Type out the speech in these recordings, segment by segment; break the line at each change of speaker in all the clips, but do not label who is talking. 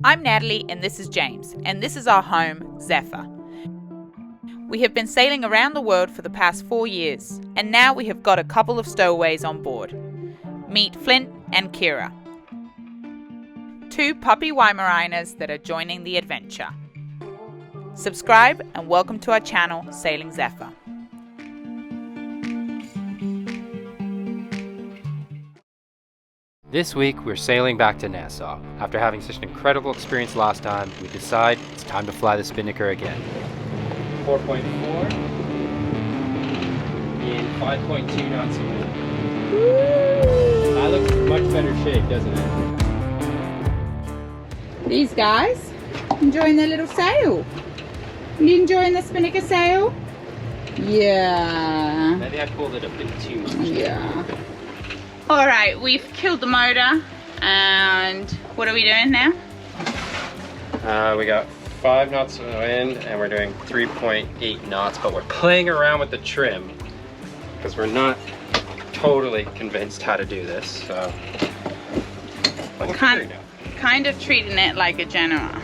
I'm Natalie and this is James, and this is our home, Zephyr. We have been sailing around the world for the past 4 years, and now we have got a couple of stowaways on board. Meet Flint and Kira, 2 puppy Weimaraners that are joining the adventure. Subscribe and welcome to our channel, Sailing Zephyr.
This week we're sailing back to Nassau. After having such an incredible experience last time, we decide it's time to fly the SPINNAKER again. 4.4 in 5.2 knots of wind. That looks in much better shape, doesn't it?
These guys enjoying their little sail. You enjoying the SPINNAKER sail? Yeah.
Maybe I pulled it a bit too much.
Yeah. Alright, we've killed the motor, and what are we doing now?
We got 5 knots of wind and we're doing 3.8 knots, but we're playing around with the trim because we're not totally convinced how to do this, so
We're kind of treating it like a Genoa.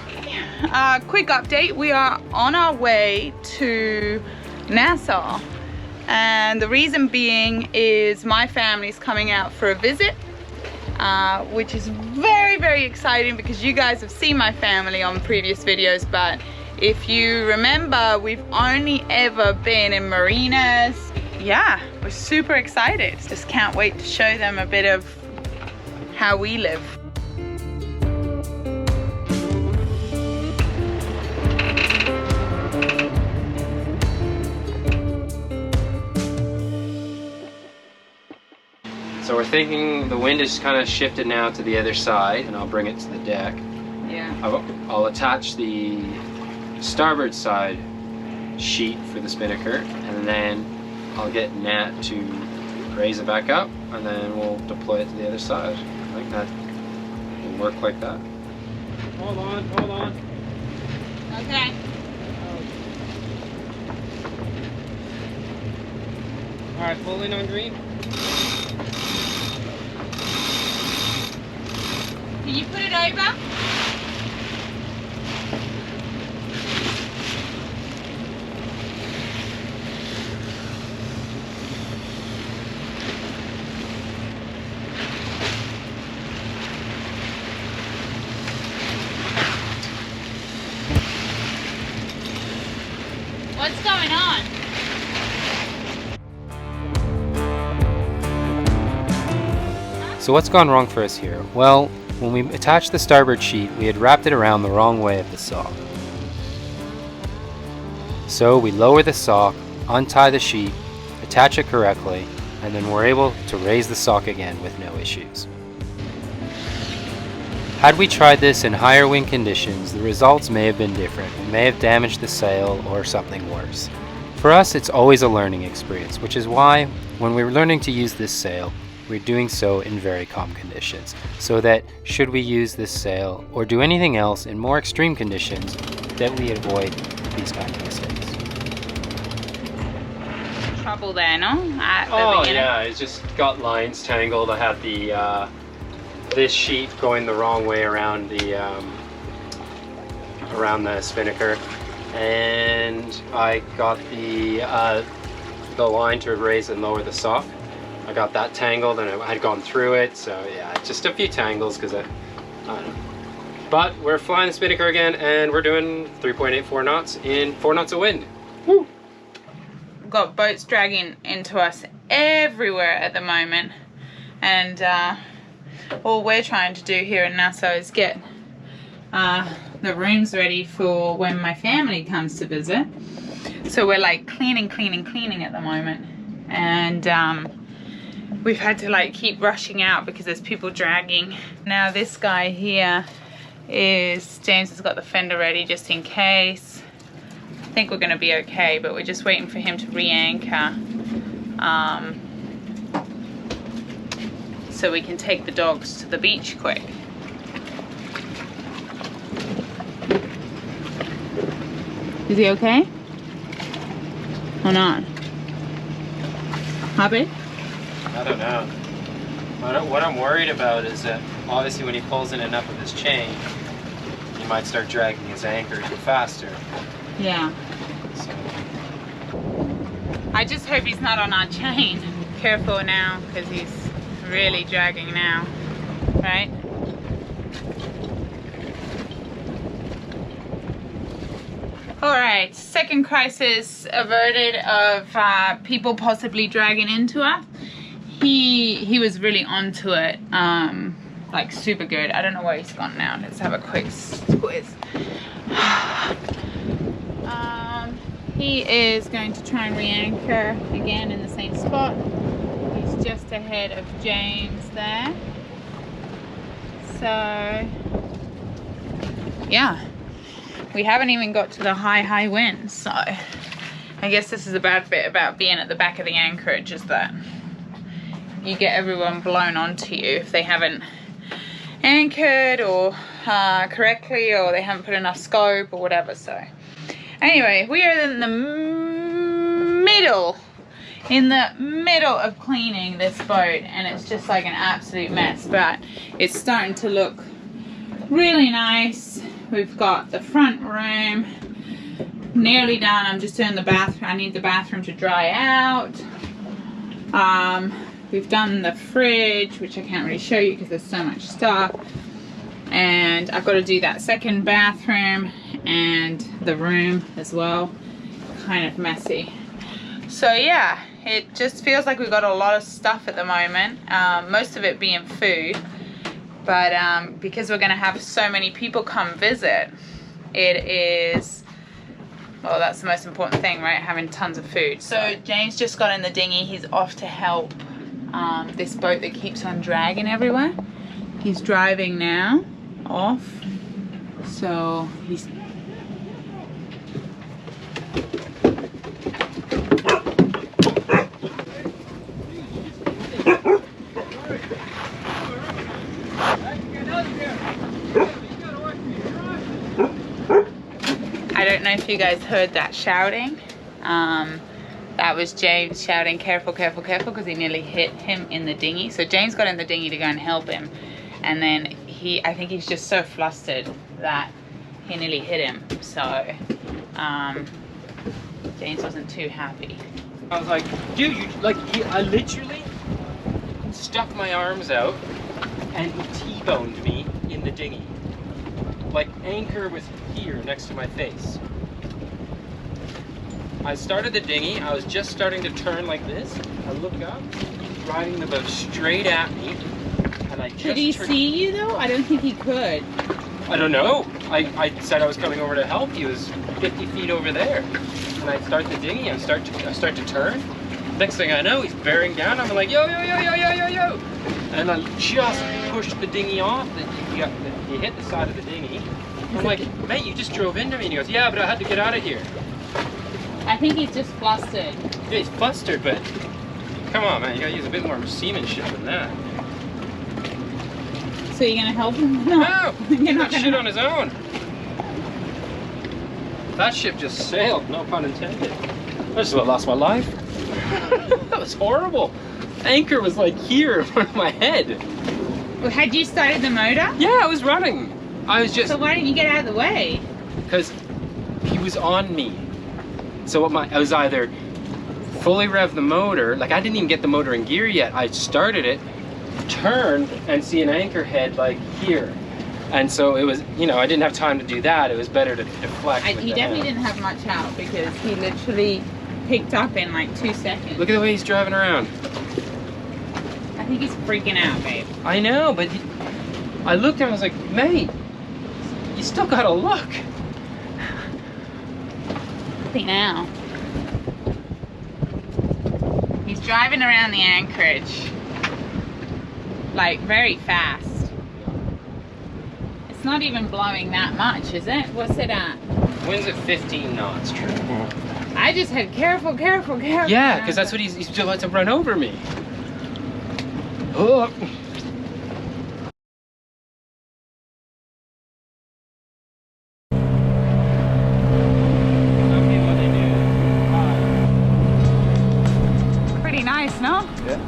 Quick update, we are on our way to Nassau. And the reason being is my family's coming out for a visit, which is very, very exciting because you guys have seen my family on previous videos, but if you remember, we've only ever been in marinas. Yeah, we're super excited. Just can't wait to show them a bit of how we live.
So we're thinking the wind is kind of shifted now to the other side, and I'll bring it to the deck.
Yeah.
I'll attach the starboard side sheet for the SPINNAKER, and then I'll get Nat to raise it back up, and then we'll deploy it to the other side. I think that will work like that. Hold on.
Okay.
Alright, pull in on green.
Can you put it over? What's going on?
So what's gone wrong for us here? Well, when we attached the starboard sheet, we had wrapped it around the wrong way of the sock. So we lower the sock, untie the sheet, attach it correctly, and then we're able to raise the sock again with no issues. Had we tried this in higher wind conditions, the results may have been different. We may have damaged the sail or something worse. For us, it's always a learning experience, which is why when we're learning to use this sail, we're doing so in very calm conditions, so that should we use this sail or do anything else in more extreme conditions, that we avoid these kind of mistakes.
Trouble there, no?
Yeah, it's just got lines tangled. I had the this sheet going the wrong way around the SPINNAKER, and I got the line to raise and lower the sock. I got that tangled and I had gone through it, so yeah, just a few tangles because I don't know. But we're flying the SPINNAKER again, and we're doing 3.84 knots in 4 knots of wind. Woo!
We've got boats dragging into us everywhere at the moment, and all we're trying to do here in Nassau is get the rooms ready for when my family comes to visit. So we're like cleaning at the moment, and we've had to like keep rushing out because there's people dragging. Now this guy here is, James has got the fender ready just in case. I think we're gonna be okay, but we're just waiting for him to re-anchor so we can take the dogs to the beach quick. Is he okay? Or not? Happy?
I don't know. What I'm worried about is that obviously when he pulls in enough of his chain, he might start dragging his anchor even faster.
Yeah.
So.
I just hope he's not on our chain. Careful now, because he's really dragging now, right? Alright, second crisis averted of people possibly dragging into us. He was really onto it, like super good. I don't know where he's gone now. Let's have a quick squiz. He is going to try and re-anchor again in the same spot. He's just ahead of James there. So, yeah. We haven't even got to the high winds, so I guess this is a bad bit about being at the back of the anchorage, is that you get everyone blown onto you if they haven't anchored or correctly, or they haven't put enough scope or whatever. So anyway, we are in the middle of cleaning this boat, and it's just like an absolute mess, but it's starting to look really nice. We've got the front room nearly done. I'm just doing the bathroom. I need the bathroom to dry out. We've done the fridge, which I can't really show you because there's so much stuff. And I've got to do that second bathroom and the room as well. Kind of messy. So yeah, it just feels like we've got a lot of stuff at the moment. Most of it being food. But because we're going to have so many people come visit, it is, well, that's the most important thing, right? Having tons of food. So James just got in the dinghy. He's off to help this boat that keeps on dragging everywhere. He's driving now off. So he's... I don't know if you guys heard that shouting. That was James shouting, careful, careful, careful, because he nearly hit him in the dinghy. So James got in the dinghy to go and help him. And then I think he's just so flustered that he nearly hit him. So James wasn't too happy.
I was like, dude, I literally stuck my arms out and he T-boned me in the dinghy. Like, anchor was here next to my face. I started the dinghy, I was just starting to turn like this. I look up, he's riding the boat straight at me. And I just
Could he see you though? I don't think he could.
I don't know. I said I was coming over to help. He was 50 feet over there. And I start the dinghy, I start to turn. Next thing I know, he's bearing down. I'm like, yo, yo, yo, yo, yo, yo, yo. And I just pushed the dinghy off. He hit the side of the dinghy. I'm like, mate, you just drove into me. And he goes, yeah, but I had to get out of here.
I think he's just flustered.
Yeah, he's flustered, but come on, man. You gotta use a bit more seamanship than that.
So you're gonna help him?
No!
You're not
gonna shit on his own. That ship just sailed, no pun intended. I just about lost my life. That was horrible. Anchor was like here in front of my head.
Well, had you started the motor?
Yeah, I was running. I was just...
So why didn't you get out of the way?
Because he was on me. So I was either fully rev the motor, like I didn't even get the motor in gear yet. I started it, turned, and see an anchor head like here. And so it was, you know, I didn't have time to do that. It was better to deflect.
He definitely didn't have much out because he literally picked up in like 2 seconds.
Look at the way he's driving around.
I think he's freaking out, babe.
I know, but I looked at him, I was like, mate, you still gotta look.
Now he's driving around the anchorage like very fast. It's not even blowing that much, is it? What's it at?
Wind's at 15 knots, true.
I just had careful, careful, careful.
Yeah, because that's what he's just about to run over me. Oh.
Nice, no?
Yeah.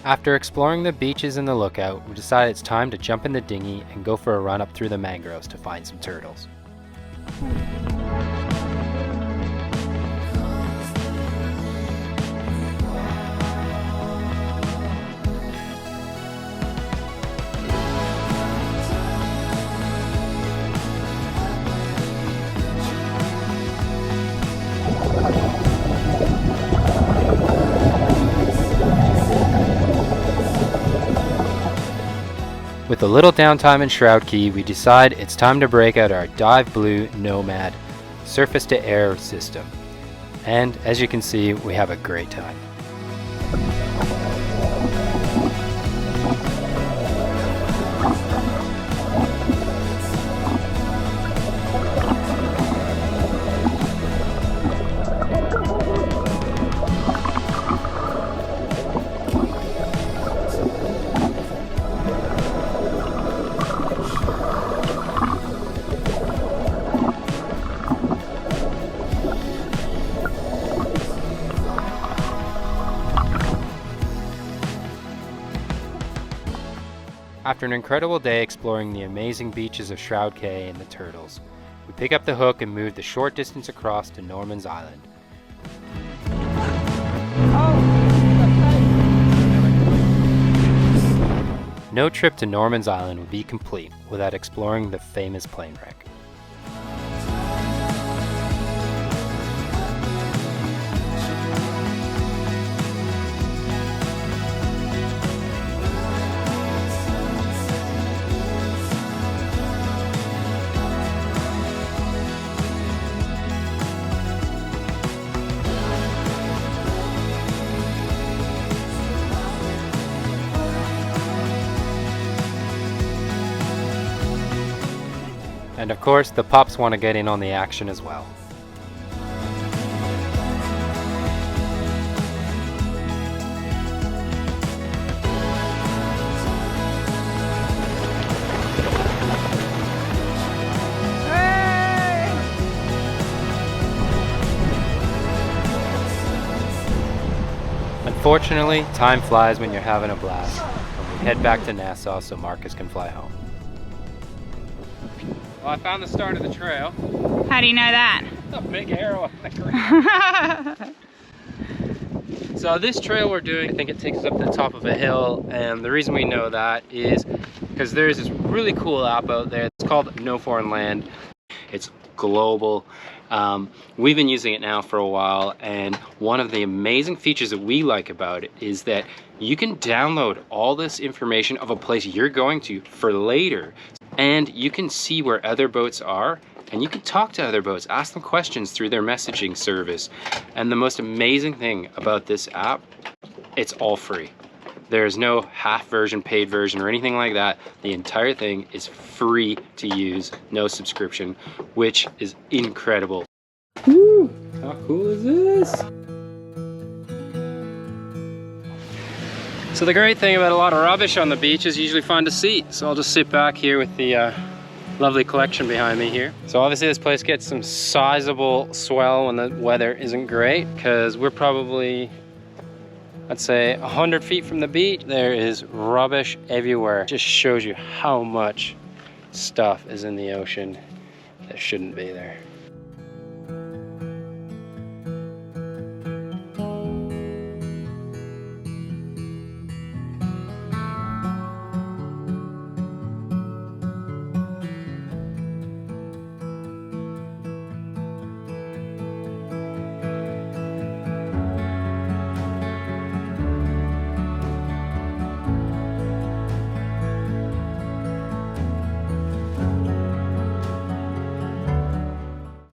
After exploring the beaches and the lookout, we decided it's time to jump in the dinghy and go for a run up through the mangroves to find some turtles. With a little downtime in Shroud Key, we decide it's time to break out our Dive Blue Nomad surface-to-air system. And as you can see, we have a great time. After an incredible day exploring the amazing beaches of Shroud Cay and the turtles, we pick up the hook and move the short distance across to Norman's Island. No trip to Norman's Island would be complete without exploring the famous plane wreck. And of course, the pups want to get in on the action as well. Unfortunately, time flies when you're having a blast, and we head back to Nassau so Marcus can fly home. Well, I found the start of the trail.
How do you know that?
A big arrow on the ground. So this trail we're doing, I think it takes us up to the top of a hill, and the reason we know that is because there's this really cool app out there. It's called NOFORGEIGNLAND. It's global. We've been using it now for a while, and one of the amazing features that we like about it is that you can download all this information of a place you're going to for later, and you can see where other boats are, and you can talk to other boats, ask them questions through their messaging service. And the most amazing thing about this app, it's all free. There's no half version, paid version, or anything like that. The entire thing is free to use, no subscription, which is incredible. Woo! How cool is this? So the great thing about a lot of rubbish on the beach is you usually find a seat. So I'll just sit back here with the lovely collection behind me here. So obviously this place gets some sizable swell when the weather isn't great, because we're probably, I'd say, 100 feet from the beach. There is rubbish everywhere. It just shows you how much stuff is in the ocean that shouldn't be there.